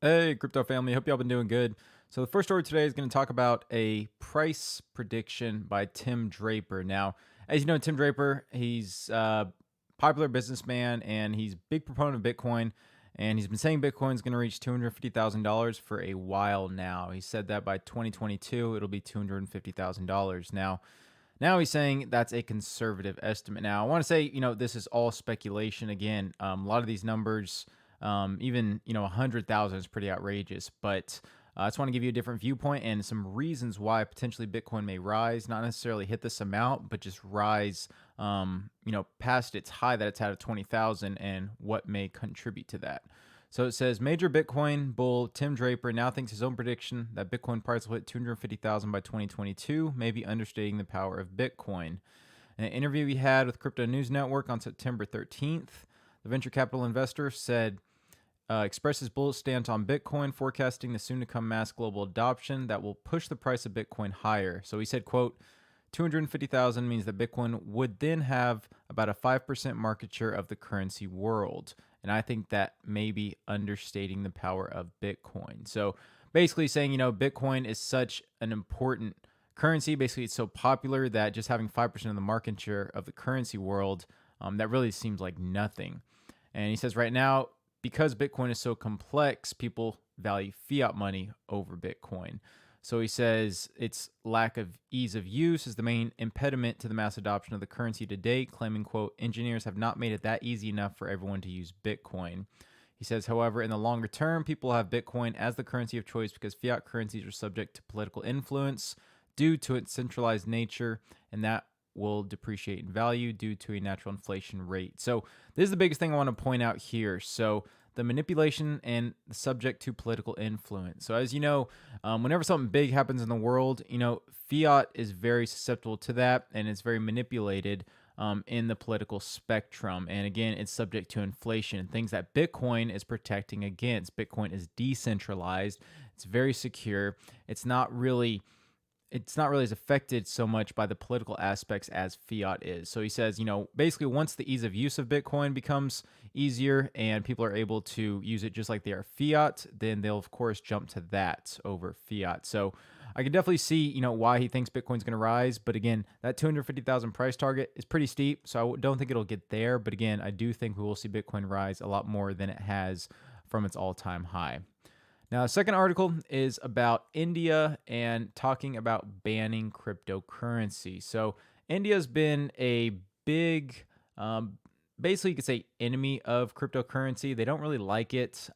Hey, crypto family. Hope y'all been doing good. So, the first story today is going to talk about a price prediction by Tim Draper. Now, as you know, Tim Draper, he's a popular businessman and he's a big proponent of Bitcoin. And he's been saying Bitcoin is going to reach $250,000 for a while now. He said that by 2022, it'll be $250,000. Now he's saying that's a conservative estimate. Now, I want to say, this is all speculation. Again, a lot of these numbers, even 100,000 is pretty outrageous. But I just want to give you a different viewpoint and some reasons why potentially Bitcoin may rise, not necessarily hit this amount, but just rise, past its high that it's had at 20,000, and what may contribute to that. So it says major Bitcoin bull Tim Draper now thinks his own prediction that Bitcoin price will hit 250,000 by 2022 may be understating the power of Bitcoin. In an interview he had with Crypto News Network on September 13th, the venture capital investor said, expressed his bullish stance on Bitcoin, forecasting the soon-to-come mass global adoption that will push the price of Bitcoin higher. So he said, quote, 250,000 means that Bitcoin would then have about a 5% market share of the currency world. And I think that may be understating the power of Bitcoin. So basically saying, Bitcoin is such an important currency. Basically, it's so popular that just having 5% of the market share of the currency world, that really seems like nothing. And he says right now, because Bitcoin is so complex, people value fiat money over Bitcoin. So he says its lack of ease of use is the main impediment to the mass adoption of the currency to date, claiming, quote, engineers have not made it that easy enough for everyone to use Bitcoin. He says, however, in the longer term, people have Bitcoin as the currency of choice because fiat currencies are subject to political influence due to its centralized nature, and that will depreciate in value due to a natural inflation rate. So this is the biggest thing I want to point out here. So the manipulation and the subject to political influence. So as you know, whenever something big happens in the world, fiat is very susceptible to that, and it's very manipulated in the political spectrum. And again, it's subject to inflation, things that Bitcoin is protecting against. Bitcoin is decentralized. It's very secure. It's not really as affected so much by the political aspects as fiat is. So he says, basically once the ease of use of Bitcoin becomes easier and people are able to use it just like they are fiat, then they'll of course jump to that over fiat. So I can definitely see, why he thinks Bitcoin's going to rise. But again, that 250,000 price target is pretty steep. So I don't think it'll get there. But again, I do think we will see Bitcoin rise a lot more than it has from its all-time high. Now, the second article is about India and talking about banning cryptocurrency. So, India's been a big, basically, you could say, enemy of cryptocurrency. They don't really like it,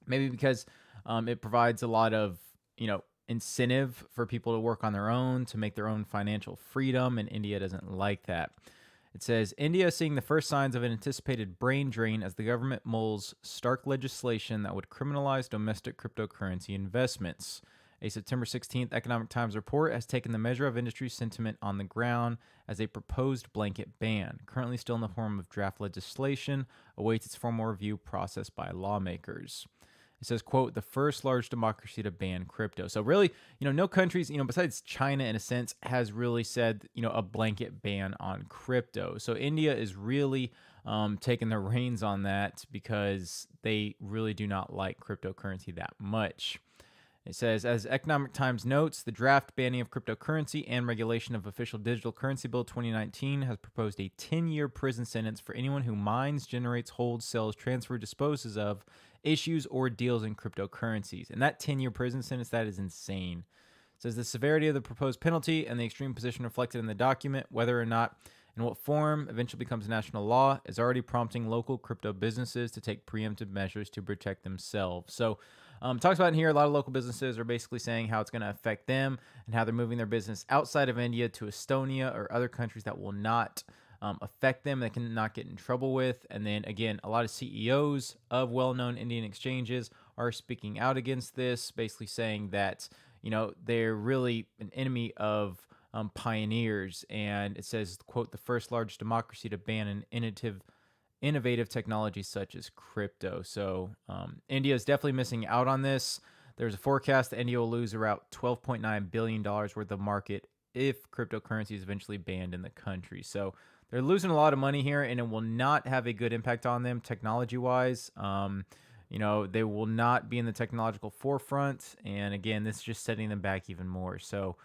maybe because it provides a lot of, incentive for people to work on their own, to make their own financial freedom, and India doesn't like that. It says India is seeing the first signs of an anticipated brain drain as the government mulls stark legislation that would criminalize domestic cryptocurrency investments. A September 16th Economic Times report has taken the measure of industry sentiment on the ground as a proposed blanket ban, currently still in the form of draft legislation, awaits its formal review process by lawmakers. It says, quote, the first large democracy to ban crypto. So really, no countries, besides China in a sense, has really said, a blanket ban on crypto. So India is really taking the reins on that because they really do not like cryptocurrency that much. It says, as Economic Times notes, the draft banning of cryptocurrency and regulation of official digital currency bill 2019 has proposed a 10-year prison sentence for anyone who mines, generates, holds, sells, transfers, disposes of, issues, or deals in cryptocurrencies. And that 10-year prison sentence, that is insane. It says the severity of the proposed penalty and the extreme position reflected in the document, whether or not in what form eventually becomes national law, is already prompting local crypto businesses to take preemptive measures to protect themselves. So talks about in here, a lot of local businesses are basically saying how it's going to affect them and how they're moving their business outside of India to Estonia or other countries that will not affect them, they can not get in trouble with. And then again, a lot of CEOs of well-known Indian exchanges are speaking out against this, basically saying that, they're really an enemy of pioneers. And it says, quote, the first large democracy to ban an innovative technology such as crypto. So India is definitely missing out on this. There's a forecast that India will lose around $12.9 billion worth of market if cryptocurrency is eventually banned in the country. So they're losing a lot of money here, and it will not have a good impact on them technology-wise. they will not be in the technological forefront. And again, this is just setting them back even more. So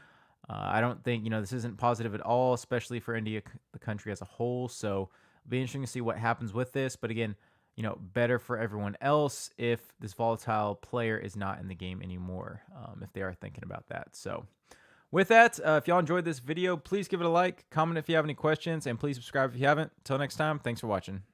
I don't think, this isn't positive at all, especially for India, the country as a whole. So it'll be interesting to see what happens with this. But again, better for everyone else if this volatile player is not in the game anymore, if they are thinking about that. So with that, if y'all enjoyed this video, please give it a like, comment if you have any questions, and please subscribe if you haven't. Till next time, thanks for watching.